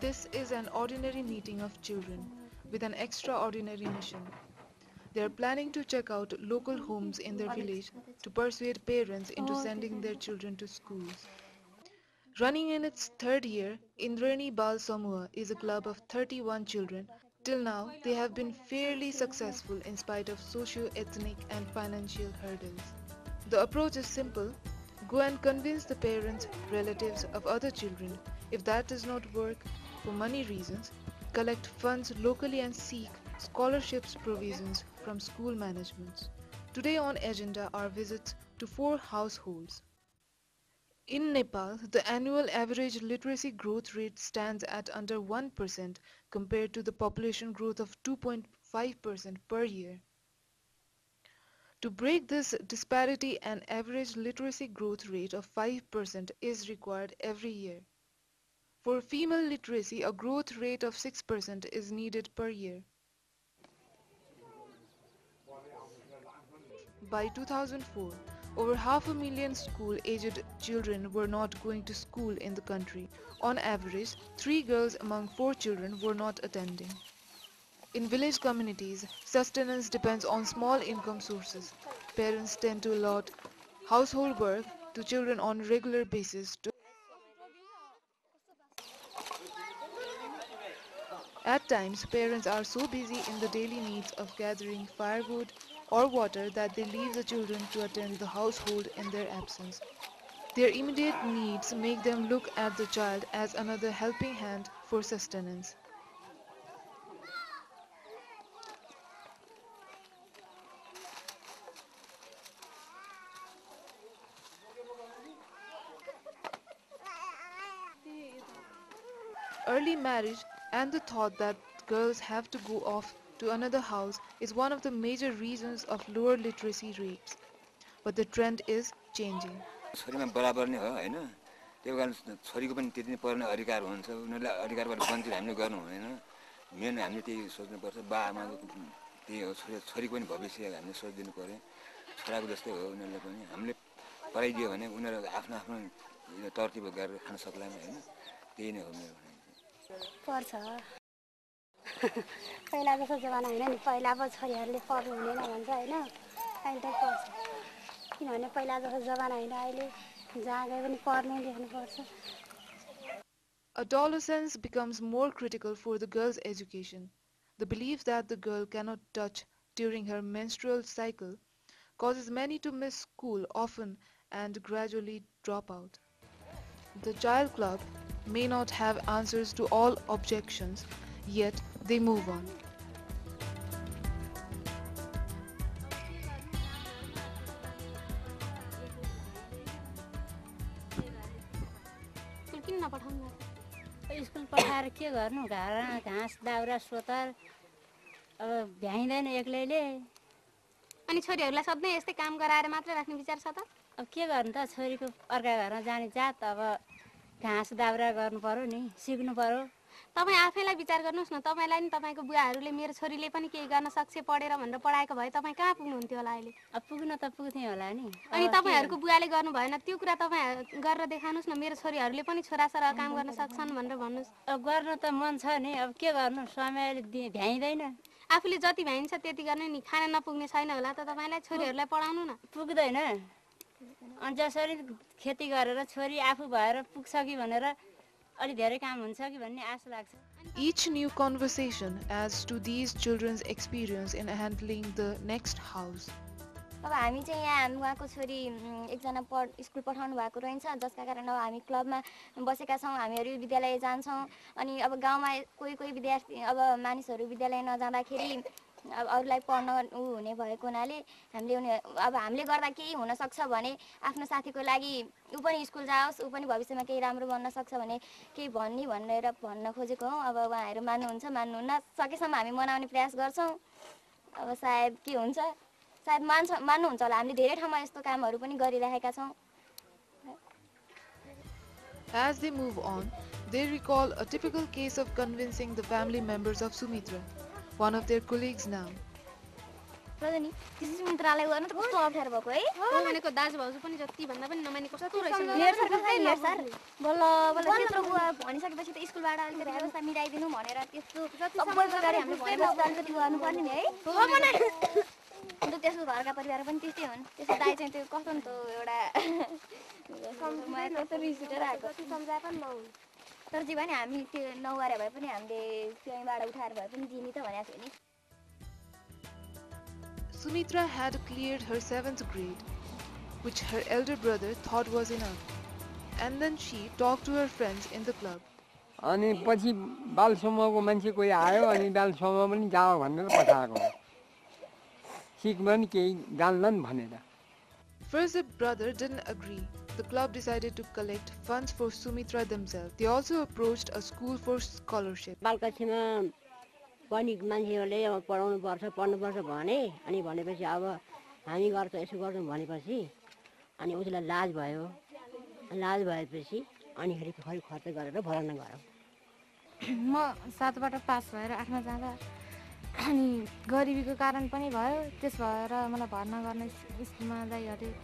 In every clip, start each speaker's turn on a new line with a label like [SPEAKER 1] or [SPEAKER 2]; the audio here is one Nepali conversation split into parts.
[SPEAKER 1] This is an ordinary meeting of children with an extraordinary mission. They are planning to check out local homes in their village to persuade parents into sending their children to schools. Running in its third year, Indrani Bal Samuha is a club of 31 children. Till now, they have been fairly successful in spite of socio-ethnic and financial hurdles. The approach is simple. Go and convince the parents, relatives of other children. If that does not work, for money reasons, collect funds locally and seek scholarships provisions from school managements. Today on agenda are visits to 4 households. In Nepal, the annual average literacy growth rate stands at under 1% compared to the population growth of 2.5% per year. To break this disparity, an average literacy growth rate of 5% is required every year. For female literacy, a growth rate of 6% is needed per year. By 2004, over half a million school-aged children were not going to school in the country. On average, 3 girls among 4 children were not attending. In village communities, sustenance depends on small income sources. Parents tend to allot household work to children on a regular basis. At times, parents are so busy in the daily needs of gathering firewood or water that they leave the children to attend the household in their absence. Their immediate needs make them look at the child as another helping hand for sustenance. Early marriage and the thought that girls have to go off to another house is one of the major reasons of lower literacy rates. But the trend is changing.
[SPEAKER 2] छोरीमा बराबर नै हो हैन त्यो कारण छोरीको पनि त्यति नै पढ्ने अधिकार हुन्छ उनीहरुलाई अधिकारबाट वञ्चित हामीले गर्नु हुँदैन मेन हामीले त्यही सोच्नु पर्छ बाआमाको त्यही हो छोरीको पनि भविष्य हामीले सोचिदिनु पर्यो छोराको जस्तै हो उनीहरुले पनि हामीले पढाइदियो भने उनीहरु आफ्नो आफ्नो तरतिब गरेर खान सक्लान् हैन त्यही नै हो मेरो
[SPEAKER 3] पर्छ पहिला जस्तो जमाना हैन नि पहिला पो छोरीहरुले पढ्नु हुँदैन भन्छ हैन अहिले त पर्छ किनभने पहिला जस्तो जमाना हैन अहिले जहाँ गए पनि पढ्नु लेख्नु पर्छ
[SPEAKER 1] Adolescence becomes more critical for the girl's education. The belief that the girl cannot touch during her menstrual cycle causes many to miss school often and gradually drop out. The child club may not have answers to all objections, yet they move on.
[SPEAKER 3] किन नपठाउनु
[SPEAKER 4] स्कुल पठाएर के गर्नु घाँस दाउरा सोतर अब भ्याइँदैन एक्लैले
[SPEAKER 3] अनि छोरीहरुलाई सधैँ यस्तै काम गराएर मात्र राख्ने विचार छ त
[SPEAKER 4] अब के गर्नु त छोरीको अर्का घरमा जाने जात अब घाँस दाउरा गर्नु पर्यो नि सिक्नु पर्यो
[SPEAKER 3] तपाई आफैलाई विचार गर्नुस् न तपाईलाई नि तपाईको बुवाहरुले मेरो छोरीले पनि केही गर्न सक्छ पढेर भनेर पढाएको भए तपाई कहाँ पुग्नुहुन्थ्यो होला अहिले
[SPEAKER 4] अब पुग्न त पुग्थे होला नि
[SPEAKER 3] अनि तपाईहरुको बुवाले गर्नु भएन त्यो कुरा तपाई गरेर देखाउनुस् न मेरो छोरीहरुले पनि छोराछोरा काम गर्न सक्छन् भनेर भन्नुस्
[SPEAKER 4] अब गर्न त मन छ नि अब के गर्नु समयले भ्याइँदैन
[SPEAKER 3] आफूले जति भ्याइन्छ त्यति गर्ने नि खाना नपुग्ने छैन होला त तपाईलाई छोरीहरुलाई पढाउनु न
[SPEAKER 4] पुग्दैन अनि जसरी खेती गरेर छोरी आफू भएर पुग्छ कि भनेर अलि धेरै काम हुन्छ कि भन्ने आश लाग्छ
[SPEAKER 1] Each new conversation adds to these children's experience in handling the next house.
[SPEAKER 5] अब हामी चाहिँ यहाँ उहाँको छोरी एकजना स्कुल पठाउनु भएको रहन्छ जसका कारण अब हामी क्लबमा बसेका छौं हामीहरु विद्यालय जान्छौं अनि अब गाउँमा कोही कोही विद्यार्थी अब मानिसहरु विद्यालय नजाँदाखेरि अब अरूलाई पढ्न हुने भएको हुनाले हामीले अब हामीले गर्दा केही हुन सक्छ भने आफ्नो साथीको लागि उ पनि स्कुल जाओस् उ पनि भविष्यमा केही राम्रो बन्न सक्छ भने केही भन्नी भनेर भन्न खोजेको हौ अब उहाँहरु मान्नुहुन्छ मान्नुहुन्न सकेसम्म हामी मनाउने प्रयास गर्छौं अब सायद के हुन्छ सायद मान्नुहुन्छ होला हामीले धेरै ठाउँमा यस्तो कामहरु पनि गरिरहेका छौं
[SPEAKER 1] As they move on, they recall a typical case of convincing the family members of Sumitra, one of their colleagues now.
[SPEAKER 5] र नि त्यसै मित्रलाई गर्न त कस्तो अप्ठ्यारो भएको है
[SPEAKER 6] नमानेको दाजुभाउजू पनि जति भन्दा पनि नमाने कस्तो रहेछ
[SPEAKER 5] हेर सर बल्ल बल्ल त्यत्रो भनिसकेपछि त स्कुलबाट अलिकति व्यवस्था मिलाइदिनु भनेर त्यस्तो सबै प्रकारले हामीले भनेपछि अलिकति गर्नुपर्ने नि है अन्त त्यसको घरका परिवार पनि त्यस्तै हुन् त्यसको दाइ चाहिँ त्यो कस्तो नि त एउटा मलाई कस्तो रिस उठेर आएको
[SPEAKER 6] सम्झाए पनि नहुन्
[SPEAKER 5] तर जे भने हामी त्यो नगरे भए पनि हामीले त्यहीँबाट उठाएर भए पनि दिने त भनेको थियो नि
[SPEAKER 1] Sumitra had cleared her 7th grade, which her elder brother thought was enough. And then she talked to her friends in the club.
[SPEAKER 7] अनि पछि बाल समूहको मान्छे कोही आयो अनि बाल समूह पनि जाओ भनेर पठाएको सिक पनि केही जान्दैन भनेर
[SPEAKER 1] First, the brother didn't agree. The club decided to collect funds for Sumitra themselves. They also approached a school for scholarship.
[SPEAKER 8] बालकक्षीमा पनि मान्छेहरूले अब पढ्नुपर्छ भने अनि भनेपछि अब हामी गर्छ यसो गर्छौँ भनेपछि अनि उसलाई लाज भयो लाज भएपछि अनि खै खर्च गरेर भर्ना गरौँ
[SPEAKER 6] म 7बाट पास भएर 8मा जाँदा अनि गरिबीको कारण पनि भयो त्यस भएर मलाई भर्ना गर्ने स्कुलमा दाइहरूले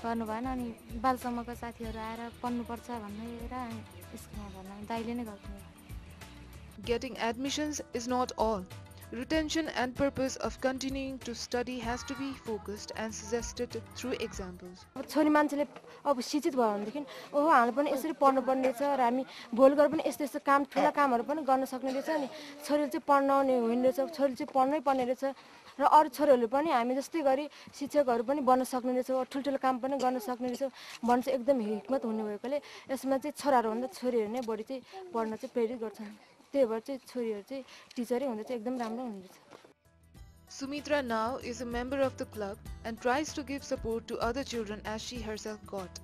[SPEAKER 6] गर्नु भएन अनि बालसम्मका साथीहरू आएर पढ्नुपर्छ भनेर स्कुलमा भर्ना दाइले नै गर्नु
[SPEAKER 1] Getting admissions is not all. Retention and purpose of continuing to study has to be focused and suggested through examples.
[SPEAKER 6] अब छोरी मान्छेले अब शिक्षित भयो भनेदेखि ओहो हामी पनि यसरी पढ्नुपर्ने रहेछ र हामी भोलि गएर पनि यस्तो यस्तो काम ठुला कामहरू पनि गर्न सक्ने रहेछ अनि छोरीले चाहिँ पढ्न आउने होइन रहेछ छोरीले चाहिँ पढ्नै पर्ने रहेछ र अरू छोरीहरूले पनि हामी जस्तै गरी शिक्षकहरू पनि बन्न सक्ने रहेछ ठुल्ठुलो काम पनि गर्न सक्ने रहेछ भन्न चाहिँ एकदम हिम्मत हुने भएकोले यसमा चाहिँ छोराहरूभन्दा छोरीहरू नै बढी चाहिँ पढ्न चाहिँ प्रेरित गर्छन् त्यही भएर चाहिँ छोरीहरू चाहिँ टिचरै हुँदा चाहिँ एकदम राम्रो हुनुहुन्छ
[SPEAKER 1] Sumitra now is a member of the club and tries to give support to other children as she herself got.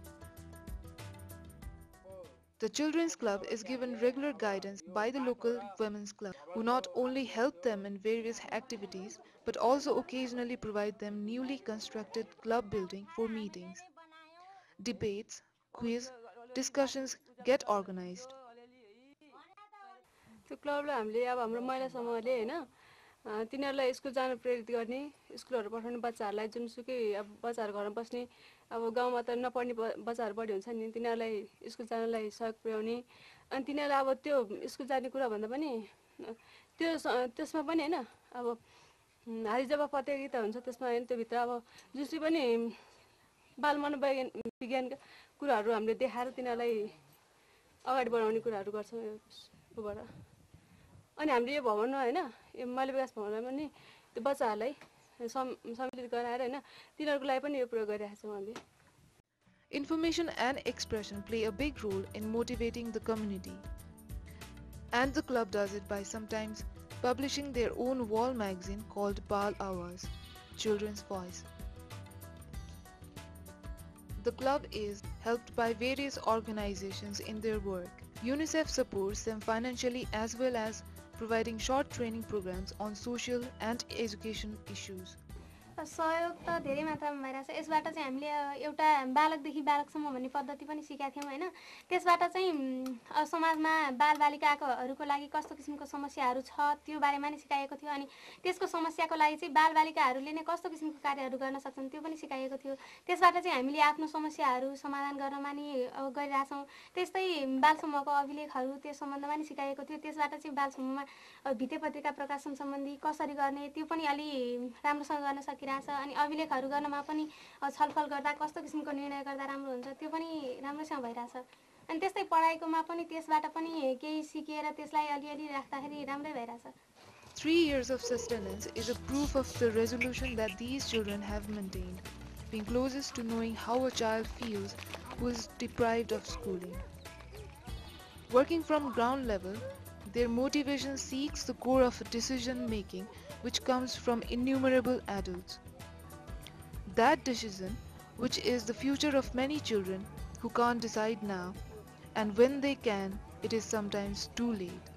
[SPEAKER 1] The children's club is given regular guidance by the local women's club, who not only help them in various activities but also occasionally provide them newly constructed club building for meetings. Debates, quiz, discussions get organized.
[SPEAKER 9] त्यो क्लबले हामीले अब हाम्रो महिला समूहले हैन तिनीहरूलाई स्कुल जान प्रेरित गर्ने स्कुलहरू पठाउने बच्चाहरूलाई जुनसुकै अब बच्चाहरू घरमा बस्ने अब गाउँमा त नपढ्ने बच्चाहरू बढी हुन्छ नि तिनीहरूलाई स्कुल जानलाई सहयोग पुर्याउने अनि तिनीहरूलाई अब त्यो स्कुल जाने कुरा भन्दा पनि त्यसमा पनि हैन अब हारिजब प्रतियोगिता हुन्छ त्यसमा हैन त्यो भित्र अब जुनसुकै पनि बाल मनोविज्ञानका कुराहरू हामीले देखाएर तिनीहरूलाई अगाडि बढाउने कुराहरू गर्छौँ योबाट अनि हामीले यो भवनमा हैन यो महिला विकास भवनमा पनि त्यो बच्चाहरूलाई सम्मिलित गराएर हैन तिनीहरूको लागि पनि यो प्रयोग गरिरहेका छौँ हामीले
[SPEAKER 1] Information and expression play a big role in motivating the community. And the club does it by sometimes publishing their own wall magazine called Bal Awaz, Children's Voice. The club is helped by various organizations in their work. UNICEF supports them financially as well as providing short training programs on social and education issues.
[SPEAKER 6] सहयोग त धेरै मात्रामा भइरहेछ यसबाट चाहिँ हामीले एउटा बालकदेखि बालकसम्म भन्ने पद्धति पनि सिकेका थियौँ हैन त्यसबाट चाहिँ समाजमा बालबालिकाहरूको लागि कस्तो किसिमको समस्याहरू छ त्यो बारेमा नि सिकाएको थियो अनि त्यसको समस्याको लागि चाहिँ बालबालिकाहरूले नै कस्तो किसिमको कार्यहरू गर्न सक्छन् त्यो पनि सिकाएको थियो त्यसबाट चाहिँ हामीले आफ्नो समस्याहरू समाधान गर्नमा नि गरिरहेछौँ त्यस्तै बाल समूहको अभिलेखहरू त्यस सम्बन्धमा नि सिकाएको थियो त्यसबाट चाहिँ बाल समूहमा भित्ते पत्रिका प्रकाशन सम्बन्धी कसरी गर्ने त्यो पनि अलि राम्रोसँग गर्न सकिरहेछ अनि अभिलेखहरू गर्नमा पनि छलफल गर्दा कस्तो किसिमको निर्णय गर्दा राम्रो हुन्छ त्यो पनि राम्रोसँग भइरहेछ अनि त्यस्तै पढाइकोमा पनि त्यसबाट पनि केही सिकेर त्यसलाई अलिअलि राख्दाखेरि राम्रै भइरहेछ
[SPEAKER 1] 3 years of sustenance is a proof of the resolution that these children have maintained, being closest to knowing how a child feels who is deprived of schooling. Working from ground level, their motivation seeks the core of decision making which comes from innumerable adults. That decision, which is the future of many children who can't decide now, and when they can, it is sometimes too late.